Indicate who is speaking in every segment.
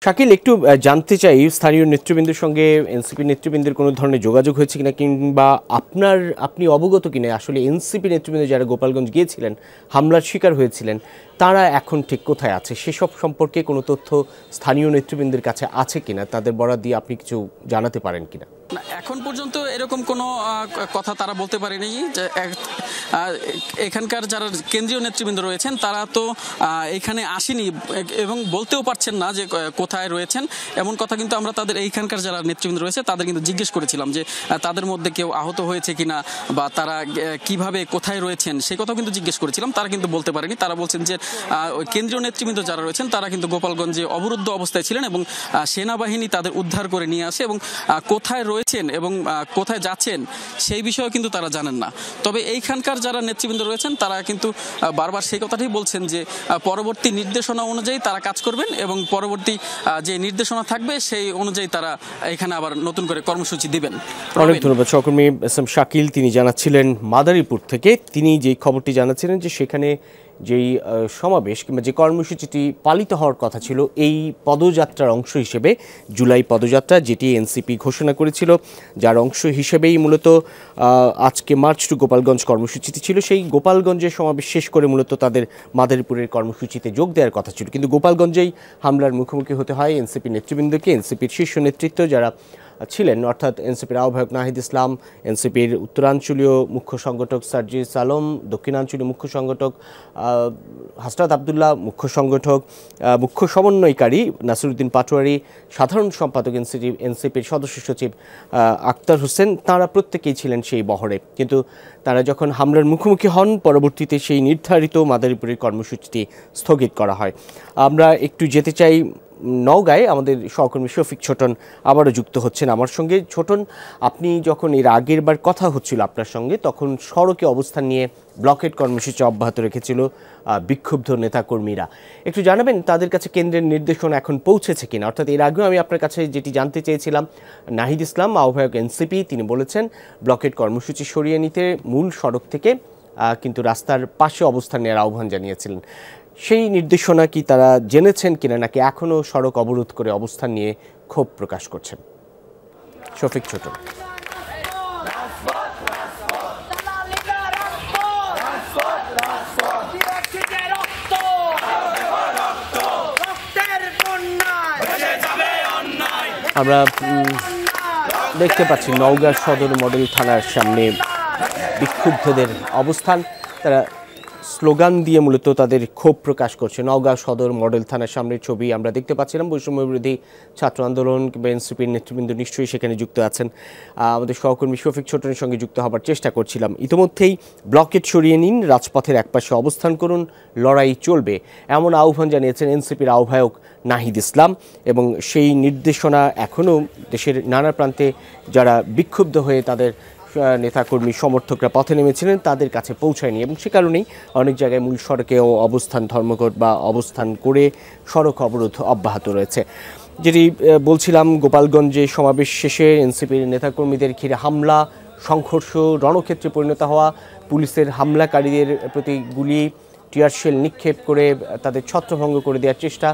Speaker 1: শাকিল, একটু জানতে চাই স্থানীয় নেতৃবৃন্দের সঙ্গে এনসিপি নেতৃবৃন্দের কোনো ধরনের যোগাযোগ হয়েছে কিনা, কিংবা আপনি অবগত কিনা আসলে এনসিপি নেতৃবৃন্দ যারা গোপালগঞ্জ গিয়েছিলেন, হামলার শিকার হয়েছিলেন, তারা এখন ঠিক কোথায় আছে সেসব সম্পর্কে কোনো তথ্য স্থানীয় নেতৃবৃন্দের কাছে আছে কিনা, তাদের বরাত দিয়ে আপনি কিছু জানাতে পারেন কিনা?
Speaker 2: না, এখন পর্যন্ত এরকম কোনো কথা তারা বলতে পারেনি যে এখানকার যারা কেন্দ্রীয় নেতৃবৃন্দ রয়েছেন তারা তো এখানে আসেনি এবং বলতেও পারছেন না যে কোথায় রয়েছেন। এমন কথা কিন্তু আমরা তাদের এইখানকার যারা নেতৃবৃন্দ রয়েছে তাদের কিন্তু জিজ্ঞেস করেছিলাম যে তাদের মধ্যে কেউ আহত হয়েছে কিনা বা তারা কিভাবে কোথায় রয়েছেন সেই কথাও কিন্তু জিজ্ঞেস করেছিলাম। তারা কিন্তু বলতে পারেনি। তারা বলছেন যে কেন্দ্রীয় নেতৃবৃন্দ যারা রয়েছেন তারা কিন্তু গোপালগঞ্জে অবরুদ্ধ অবস্থায় ছিলেন এবং সেনাবাহিনী তাদের উদ্ধার করে নিয়ে আসে এবং কোথায় রয়েছেন এবং কোথায় যাচ্ছেন সেই বিষয়ে কিন্তু তারা জানেন না। তবে এইখানকার যারা নেতৃবৃন্দ রয়েছেন তারা কিন্তু বারবার সেই কথাটাই বলছেন যে পরবর্তী নির্দেশনা অনুযায়ী তারা কাজ করবেন এবং পরবর্তী যে নির্দেশনা থাকবে সেই অনুযায়ী তারা এখানে আবার নতুন করে কর্মসূচি দিবেন।
Speaker 1: অনেক ধন্যবাদ সহকর্মী এস এম শাকিল। তিনি জানাচ্ছিলেন মাদারীপুর থেকে। তিনি যে খবরটি জানাচ্ছিলেন যে সেখানে যেই সমাবেশ কিংবা যে কর্মসূচিটি পালিত হওয়ার কথা ছিল এই পদযাত্রার অংশ হিসেবে, জুলাই পদযাত্রা যেটি এনসিপি ঘোষণা করেছিল, যার অংশ হিসেবেই মূলত আজকে মার্চ টু গোপালগঞ্জ কর্মসূচিটি ছিল। সেই গোপালগঞ্জের সমাবেশ শেষ করে মূলত তাদের মাদারীপুরের কর্মসূচিতে যোগ দেওয়ার কথা ছিল, কিন্তু গোপালগঞ্জেই হামলার মুখোমুখি হতে হয় এনসিপি নেতৃবৃন্দকে। এনসিপির শীর্ষ নেতৃত্ব যারা ছিলেন, অর্থাৎ এনসিপির আহ্বায়ক নাহিদ ইসলাম, এনসিপির উত্তরাঞ্চলীয় মুখ্য সংগঠক সার্জিস আলম, দক্ষিণাঞ্চলীয় মুখ্য সংগঠক হাসরাত আবদুল্লাহ, মুখ্য সংগঠক মুখ্য সমন্বয়কারী নাসিরউদ্দিন পাটোয়ারি, সাধারণ সম্পাদক এনসিপির সদস্য সচিব আক্তার হোসেন, তাঁরা প্রত্যেকেই ছিলেন সেই বহরে। কিন্তু তারা যখন হামলার মুখোমুখি হন, পরবর্তীতে সেই নির্ধারিত মাদারীপুরের কর্মসূচিটি স্থগিত করা হয়। আমরা একটু যেতে চাই নওগাঁয়। আমাদের সহকর্মী শফিক ছোটন আবারও যুক্ত হচ্ছেন আমার সঙ্গে। ছোটন, আপনি যখন এর আগের বার কথা হচ্ছিল আপনার সঙ্গে, তখন সড়কে অবস্থান নিয়ে ব্লকেট কর্মসূচি অব্যাহত রেখেছিল বিক্ষুব্ধ নেতাকর্মীরা। একটু জানাবেন তাদের কাছে কেন্দ্রের নির্দেশনা এখন পৌঁছেছে কিনা? অর্থাৎ এর আগেও আমি আপনার কাছে যেটি জানতে চেয়েছিলাম, নাহিদ ইসলাম আহ্বায়ক এনসিপি, তিনি বলেছেন ব্লকেট কর্মসূচি সরিয়ে নিতে মূল সড়ক থেকে, কিন্তু রাস্তার পাশে অবস্থান নেওয়ার আহ্বান জানিয়েছিলেন। সেই নির্দেশনা কি তারা জেনেছেন কিনা, নাকি এখনও সড়ক অবরোধ করে অবস্থান নিয়ে ক্ষোভ প্রকাশ করছেন? শফিক ছোটন। আমরা দেখতে পাচ্ছি নওগাঁ সদর মডেল থানার সামনে বিক্ষুব্ধদের অবস্থান। তারা স্লোগান দিয়ে মূলত তাদের ক্ষোভ প্রকাশ করছে। নওগাঁ সদর মডেল থানার সামনের ছবি আমরা দেখতে পাচ্ছিলাম। বৈষম্য বিরোধী ছাত্র আন্দোলন কিংবা এনসিপির নেতৃবৃন্দ নিশ্চয়ই সেখানে যুক্ত আছেন। আমাদের সহকর্মী শফিক ছোটনের সঙ্গে যুক্ত হবার চেষ্টা করছিলাম। ইতিমধ্যেই ব্লকেট সরিয়ে নিন, রাজপথের একপাশে অবস্থান করুন, লড়াই চলবে, এমন আহ্বান জানিয়েছেন এনসিপির আহ্বায়ক নাহিদ ইসলাম। এবং সেই নির্দেশনা এখনও দেশের নানা প্রান্তে যারা বিক্ষুব্ধ হয়ে তাদের নেতাকর্মী সমর্থকরা পথে নেমেছিলেন তাদের কাছে পৌঁছায়নি, এবং সে কারণেই অনেক জায়গায় মূল সড়কেও অবস্থান ধর্মঘট বা অবস্থান করে সড়ক অবরোধ অব্যাহত রয়েছে। যেটি বলছিলাম, গোপালগঞ্জে সমাবেশ শেষে এনসিপির নেতাকর্মীদের ঘিরে হামলা, সংঘর্ষ, রণক্ষেত্রে পরিণত হওয়া, পুলিশের হামলাকারীদের প্রতি গুলি, টিয়ারশেল নিক্ষেপ করে তাদের ছত্রভঙ্গ করে দেওয়ার চেষ্টা,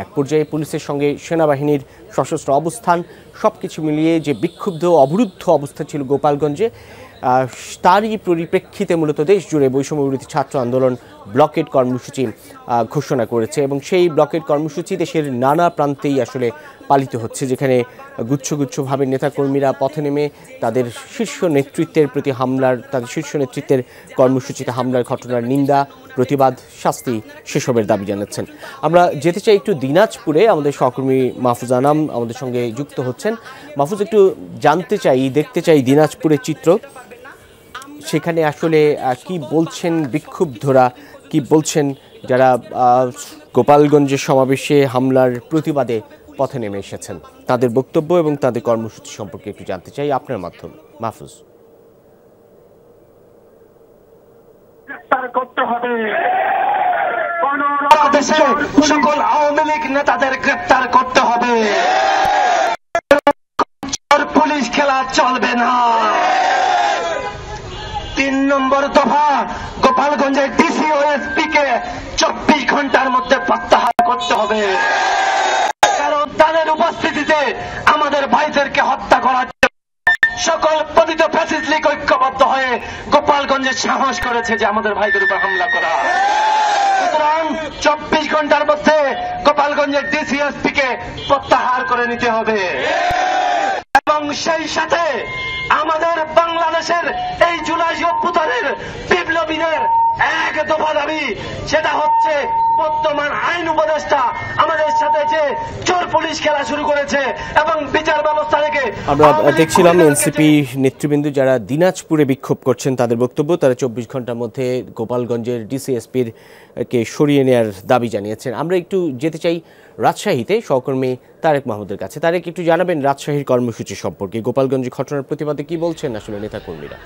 Speaker 1: এক পর্যায়ে পুলিশের সঙ্গে সেনাবাহিনীর সশস্ত্র অবস্থান, সব কিছু মিলিয়ে যে বিক্ষুব্ধ অবরুদ্ধ অবস্থা ছিল গোপালগঞ্জে, তারই পরিপ্রেক্ষিতে মূলত দেশ জুড়ে বৈষম্য বিরোধী ছাত্র আন্দোলন ব্লকেট কর্মসূচি ঘোষণা করেছে। এবং সেই ব্লকেট কর্মসূচি দেশের নানা প্রান্তেই আসলে পালিত হচ্ছে, যেখানে গুচ্ছগুচ্ছভাবে নেতাকর্মীরা পথে নেমে তাদের শীর্ষ নেতৃত্বের প্রতি হামলার, তাদের শীর্ষ নেতৃত্বের কর্মসূচিতে হামলার ঘটনার নিন্দা, প্রতিবাদ, শাস্তি, সেসবের দাবি জানাচ্ছেন। আমরা যেতে চাই একটু দিনাজপুরে। আমাদের সহকর্মী মাহফুজ আনাম আমাদের সঙ্গে যুক্ত হচ্ছেন। মাহফুজ, একটু জানতে চাই, দেখতে চাই দিনাজপুরের চিত্র। সেখানে আসলে কি বলছেন বিক্ষুব্ধরা, কি বলছেন যারা গোপালগঞ্জের সমাবেশে হামলার প্রতিবাদে পথে নেমে এসেছেন, তাদের বক্তব্য এবং তাদের কর্মসূচি সম্পর্কে একটু জানতে চাই আপনার মাধ্যমে। মাহফুজ।
Speaker 3: সকল আওয়ামী লীগ নেতাদের গ্রেপ্তার করতে হবে। পুলিশ খেলা চলবে না। ৩ নম্বর দফা, গোপালগঞ্জের ডিসি ও এসপি কে 24 ঘন্টার মধ্যে প্রত্যাহার করতে হবে। কারণ আমাদের ভাইদেরকে হত্যা করার জন্য সকল পতিত ফ্যাসিস্ট লীগ ঐক্যবদ্ধ হয়ে গোপালগঞ্জে সাহস করেছে যে আমাদের ভাইদের উপর হামলা করা। সুতরাং 24 ঘন্টার মধ্যে গোপালগঞ্জের ডিসিএসপি কে প্রত্যাহার করে নিতে হবে এবং সেই সাথে আমাদের বাংলাদেশের এই জুলাই অভ্যুত্থানের বিপ্লবীদের এক দফা দাবি, সেটা হচ্ছে বর্তমান আইন উপদেষ্টা আমাদের সাথে যে চোর পুলিশ খেলা শুরু করেছে এবং বিচার ব্যবস্থা থেকে
Speaker 1: আমরা দেখছিলাম এনসিপি নেতৃবৃন্দ যারা দিনাজপুরে বিক্ষোভ করছেন তাদের বক্তব্য, তারা 24 ঘন্টার মধ্যে গোপালগঞ্জের ডিসিএসপির কে সরিয়ে নেওয়ার দাবি জানিয়েছেন। আমরা একটু যেতে চাই রাজশাহীতে সহকর্মী তারেক মাহমুদের কাছে। তারেক, একটু জানাবেন রাজশাহীর কর্মসূচি সম্পর্কে, গোপালগঞ্জে ঘটনার প্রতিবাদে কি বলছেন আসলে নেতাকর্মীরা?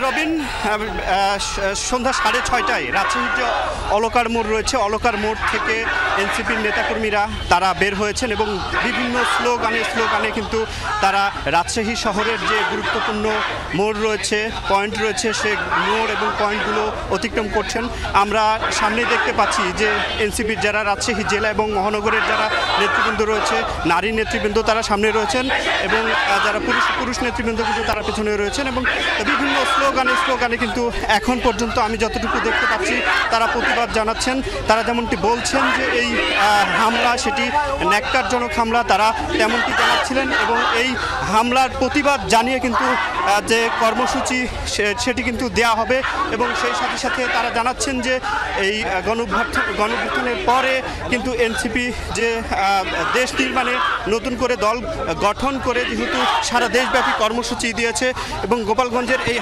Speaker 4: রবিন, সন্ধ্যা 6:30টায় রাজশাহীর যে অলকার মোড় রয়েছে, অলকার মোড় থেকে এনসিপির নেতাকর্মীরা তারা বের হয়েছেন এবং বিভিন্ন স্লোগানে কিন্তু তারা রাজশাহী শহরের যে গুরুত্বপূর্ণ মোড় রয়েছে, পয়েন্ট রয়েছে, সে মোড় এবং পয়েন্টগুলো অতিক্রম করছেন। আমরা সামনে দেখতে পাচ্ছি যে এনসিপির যারা রাজশাহী জেলা এবং মহানগরের যারা নেতৃবৃন্দ রয়েছে, নারী নেতৃবৃন্দ তারা সামনে রয়েছেন এবং যারা পুরুষ নেতৃবৃন্দ কিন্তু তারা পেছনে রয়েছেন এবং বিভিন্ন স্লোগানে কিন্তু এখন পর্যন্ত আমি যতটুকু দেখতে পাচ্ছি তারা প্রতিবাদ জানাচ্ছেন। তারা যেমনটি বলছেন যে এই হামলা সেটি ন্যাক্কারজনক হামলা, তারা তেমনটি জানাচ্ছিলেন এবং এই হামলার প্রতিবাদ জানিয়ে কিন্তু যে কর্মসূচি সেটি কিন্তু দেয়া হবে এবং সেই সাথে সাথে তারা জানাচ্ছেন যে এই গণঅভ্যুত্থানের পরে কিন্তু এনসিপি যে দেশ নির্মাণে নতুন করে দল গঠন করে যেহেতু সারা দেশব্যাপী কর্মসূচি দিয়েছে এবং গোপালগঞ্জের এই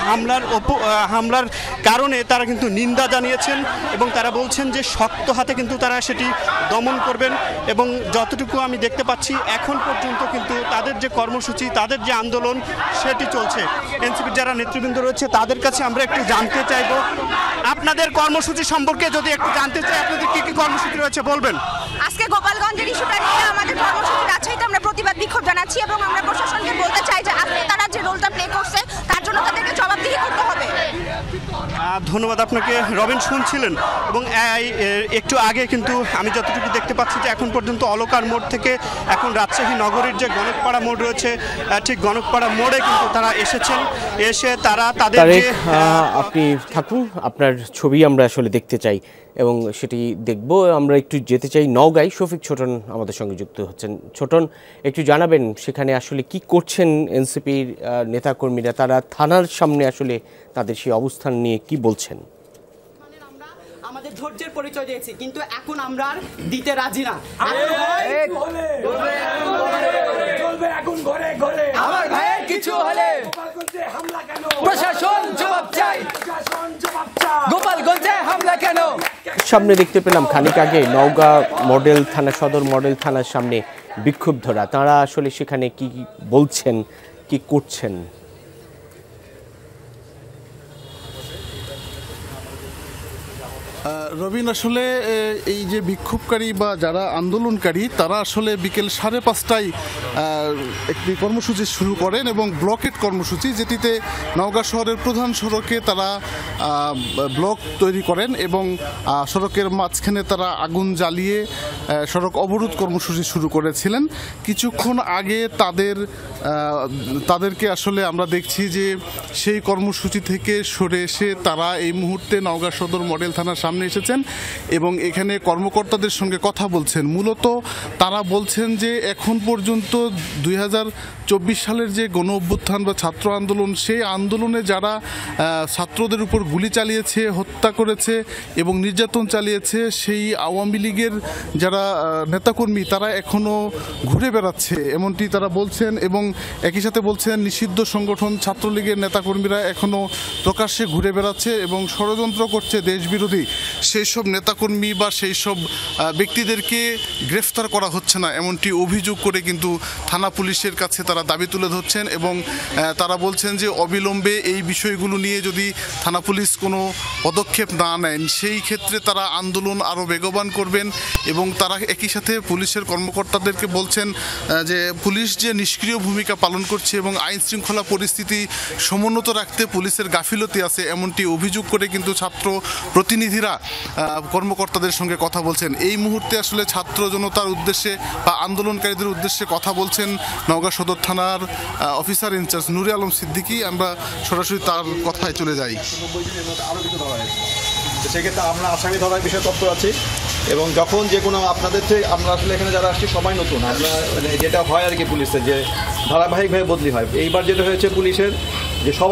Speaker 4: হামলার কারণে তারা কিন্তু নিন্দা জানিয়েছেন এবং তারা বলছেন যে শক্ত হাতে কিন্তু তারা সেটি দমন করবেন এবং যতটুকু আমি দেখতে পাচ্ছি এখন পর্যন্ত কিন্তু তাদের যে কর্মসূচি, তাদের যে আন্দোলন সেটি চলছে। এনসিপির যারা নেতৃবৃন্দ রয়েছে তাদের কাছে আমরা একটু জানতে চাইব, আপনাদের কর্মসূচি সম্পর্কে যদি একটু জানতে চাই, আপনাদের কি কি কর্মসূচি রয়েছে বলবেন।
Speaker 5: আজকে গোপালগঞ্জের ইস্যুটা নিয়ে আমাদের কর্মসূচি রাজশাহীতে আমরা প্রতিবাদ বিক্ষোভ জানাচ্ছি এবং আমরা প্রশাসনকে বলতে চাই যে আজকে তারা যে রোলটা প্লে করছে তার জন্য তাদেরকে জবাবদিহি করতে হবে।
Speaker 4: ধন্যবাদ আপনাকে। রবিন শুনছিলেন এবং একটু আগে কিন্তু আমি যতটুকু দেখতে পাচ্ছি যে এখন পর্যন্ত অলকার মোড় থেকে এখন রাজশাহী নগরীর যে গণকপাড়া মোড় রয়েছে, ঠিক গণকপাড়া মোড়ে কিন্তু তারা এসেছেন, এসে তারা তাদের যে
Speaker 1: আপনি থাকুন, আপনার ছবি আমরা আসলে দেখতে চাই এবং সেটি দেখব। আমরা একটু যেতে চাই নওগাঁয়, শফিক ছোটন আমাদের সঙ্গে যুক্ত হচ্ছেন। ছোটন, একটু জানাবেন সেখানে আসলে কি করছেন এনসিপির নেতাকর্মীরা, তারা থানার সামনে আসলে তাদের সেই অবস্থান নিয়ে কি বলছেন?
Speaker 6: আমাদের ধৈর্যের পরিচয় দিয়েছি কিন্তু এখন আমরা আর দিতে রাজি না।
Speaker 7: আমার ভাইয়ের কিছু হলে প্রশাসন জবাব চাই, গোপালগঞ্জে হামলা কেন?
Speaker 1: সামনে দেখতে পেলাম খানিক আগে নওগাঁ মডেল থানা, সদর মডেল থানার সামনে বিক্ষুব্ধরা, তারা আসলে সেখানে কি বলছেন, কি করছেন?
Speaker 8: রবিন, আসলে এই যে বিক্ষোভকারী বা যারা আন্দোলনকারী তারা আসলে বিকেল 5:30টায় একটি কর্মসূচি শুরু করেন এবং ব্লকেট কর্মসূচি, যেটিতে নওগাঁ শহরের প্রধান সড়কে তারা ব্লক তৈরি করেন এবং সড়কের মাঝখানে তারা আগুন জ্বালিয়ে সড়ক অবরোধ কর্মসূচি শুরু করেছিলেন। কিছুক্ষণ আগে তাদেরকে আসলে আমরা দেখছি যে সেই কর্মসূচি থেকে সরে এসে তারা এই মুহূর্তে নওগাঁ সদর মডেল থানার সামনে এসেছেন এবং এখানে কর্মকর্তাদের সঙ্গে কথা বলছেন। মূলত তারা বলছেন যে এখন পর্যন্ত 2024 সালের যে গণ অভ্যুত্থান বা ছাত্র আন্দোলন, সেই আন্দোলনে যারা ছাত্রদের উপর গুলি চালিয়েছে, হত্যা করেছে এবং নির্যাতন চালিয়েছে, সেই আওয়ামী লীগের যারা নেতাকর্মী তারা এখনও ঘুরে বেড়াচ্ছে, এমনটি তারা বলছেন এবং একই সাথে বলছেন নিষিদ্ধ সংগঠন ছাত্রলীগের নেতাকর্মীরা এখনও প্রকাশ্যে ঘুরে বেড়াচ্ছে এবং ষড়যন্ত্র করছে দেশবিরোধী। সেই সব নেতাকর্মী বা সেই সব ব্যক্তিদেরকে গ্রেফতার করা হচ্ছে না, এমনটি অভিযোগ করে কিন্তু থানা পুলিশের কাছে তারা দাবি তুলে ধরছেন এবং তারা বলছেন যে অবিলম্বে এই বিষয়গুলো নিয়ে যদি থানা পুলিশ কোনো পদক্ষেপ না নেন সেই ক্ষেত্রে তারা আন্দোলন আরও বেগবান করবেন এবং তারা একই সাথে পুলিশের কর্মকর্তাদেরকে বলছেন যে পুলিশ যে নিষ্ক্রিয় ভূমিকা ভূমিকা পালন করছে এবং আইন শৃঙ্খলা পরিস্থিতি সমুন্নত রাখতে পুলিশের গাফিলতি আছে এমনটি অভিযোগ করে কিন্তু ছাত্র প্রতিনিধিরা কর্মকর্তাদের সঙ্গে কথা বলছেন। এই মুহূর্তে আসলে ছাত্র জনতার উদ্দেশ্যে বা আন্দোলনকারীদের উদ্দেশ্যে কথা বলছেন নওগাঁ সদর থানার অফিসার ইনচার্জ নুরে আলম সিদ্দিকী। আমরা সরাসরি তার কথায় চলে যাই।
Speaker 9: সেক্ষেত্রে আমরা আসামি ধরার বিষয়ে তৎপর আছি এবং যখন যে কোনো আপনাদের থেকে আমরা আসলে এখানে যারা আসছি সবাই নতুন, আমরা যেটা হয় আর কি পুলিশের যে ধারাবাহিকভাবে বদলি হয়, এইবার যেটা হয়েছে পুলিশের যে সবাই